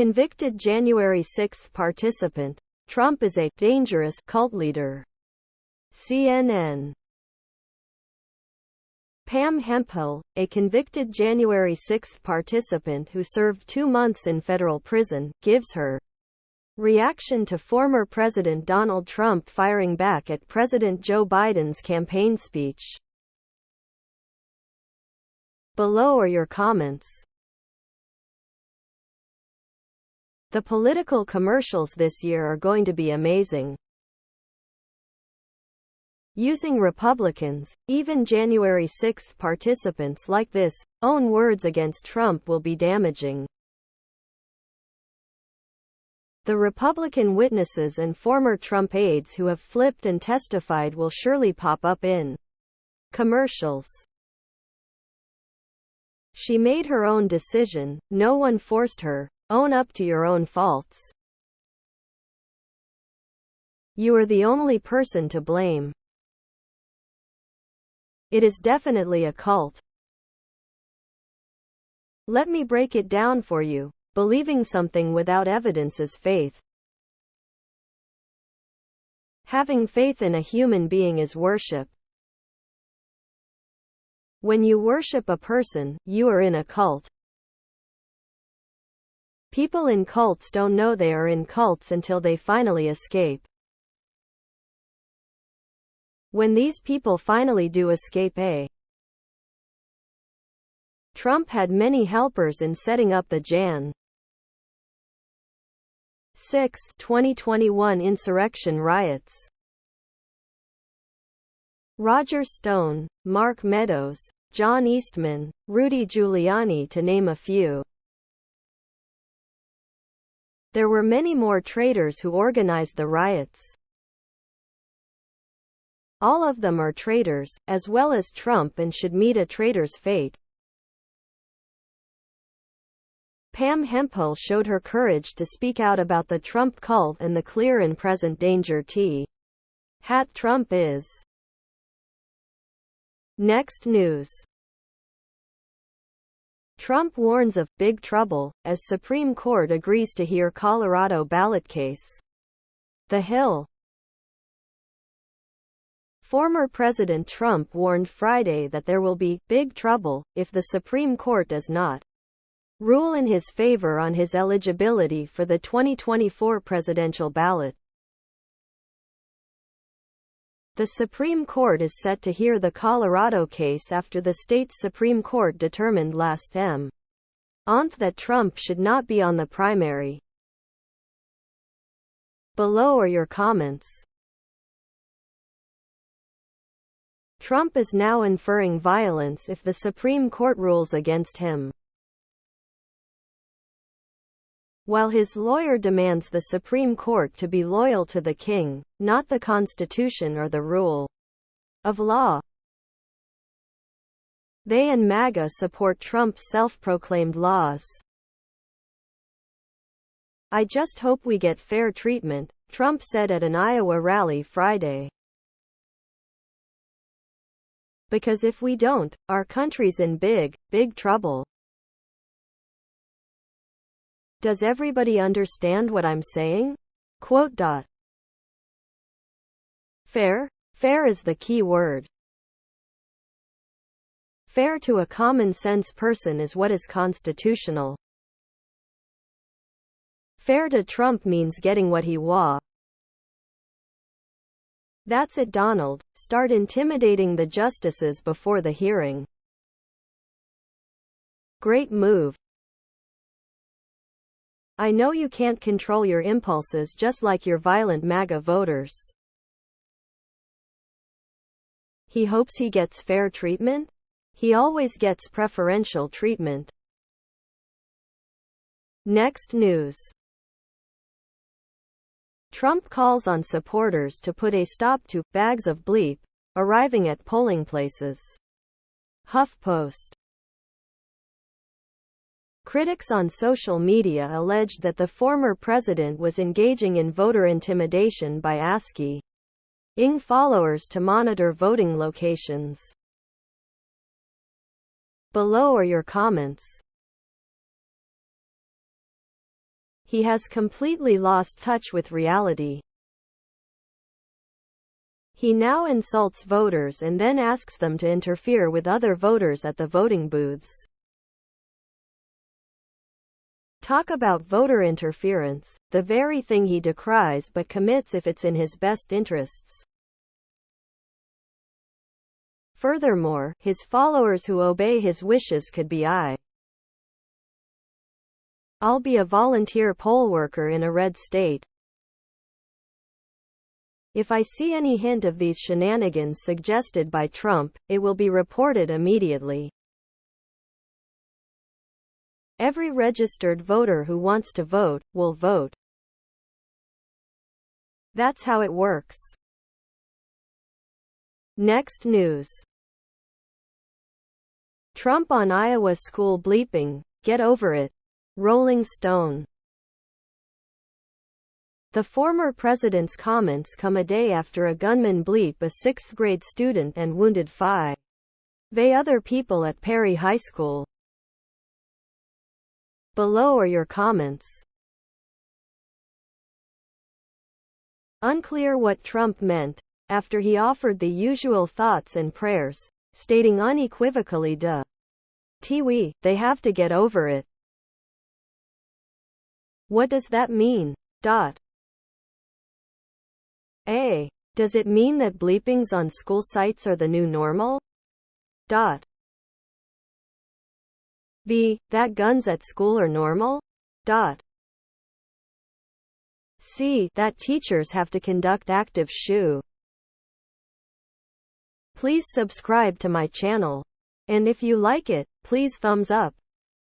convicted January 6 participant. Trump is a dangerous cult leader. CNN. Pam Hemphill, a convicted January 6 participant who served 2 months in federal prison, gives her reaction to former President Donald Trump firing back at President Joe Biden's campaign speech. Below are your comments. The political commercials this year are going to be amazing. Using Republicans, even January 6 participants like this, own words against Trump will be damaging. The Republican witnesses and former Trump aides who have flipped and testified will surely pop up in commercials. She made her own decision, no one forced her. Own up to your own faults. You are the only person to blame. It is definitely a cult. Let me break it down for you. Believing something without evidence is faith. Having faith in a human being is worship. When you worship a person, you are in a cult. People in cults don't know they are in cults until they finally escape. When these people finally do escape, Trump had many helpers in setting up the Jan. 6, 2021 insurrection riots. Roger Stone, Mark Meadows, John Eastman, Rudy Giuliani to name a few. There were many more traitors who organized the riots. All of them are traitors, as well as Trump, and should meet a traitor's fate. Pam Hemphill showed her courage to speak out about the Trump cult and the clear and present danger Trump is. Next news. Trump warns of big trouble as Supreme Court agrees to hear Colorado ballot case. The Hill. Former President Trump warned Friday that there will be big trouble if the Supreme Court does not rule in his favor on his eligibility for the 2024 presidential ballot. The Supreme Court is set to hear the Colorado case after the state's Supreme Court determined last month that Trump should not be on the primary. Below are your comments. Trump is now inferring violence if the Supreme Court rules against him. While his lawyer demands the Supreme Court to be loyal to the king, not the Constitution or the rule of law. They and MAGA support Trump's self-proclaimed laws. I just hope we get fair treatment, Trump said at an Iowa rally Friday. Because if we don't, our country's in big trouble. Does everybody understand what I'm saying? Quote. Fair? Fair is the key word. Fair to a common-sense person is what is constitutional. Fair to Trump means getting what he wants. That's it, Donald. Start intimidating the justices before the hearing. Great move. I know you can't control your impulses just like your violent MAGA voters. He hopes he gets fair treatment? He always gets preferential treatment. Next news. Trump calls on supporters to put a stop to bags of bleep arriving at polling places. HuffPost. Critics on social media alleged that the former president was engaging in voter intimidation by asking followers to monitor voting locations. Below are your comments. He has completely lost touch with reality. He now insults voters and then asks them to interfere with other voters at the voting booths. Talk about voter interference, the very thing he decries but commits if it's in his best interests. Furthermore, his followers who obey his wishes could be I'll be a volunteer poll worker in a red state. If I see any hint of these shenanigans suggested by Trump, it will be reported immediately. Every registered voter who wants to vote, will vote. That's how it works. Next news. Trump on Iowa school bleeping, get over it. Rolling Stone. The former president's comments come a day after a gunman bleep a 6th grade student and wounded 5 other people at Perry High School. Below are your comments. Unclear what Trump meant, after he offered the usual thoughts and prayers, stating unequivocally they have to get over it. What does that mean? A. Does it mean that bleepings on school sites are the new normal? B. That guns at school are normal? C. That teachers have to conduct active shoo. Please subscribe to my channel. And if you like it, please thumbs up.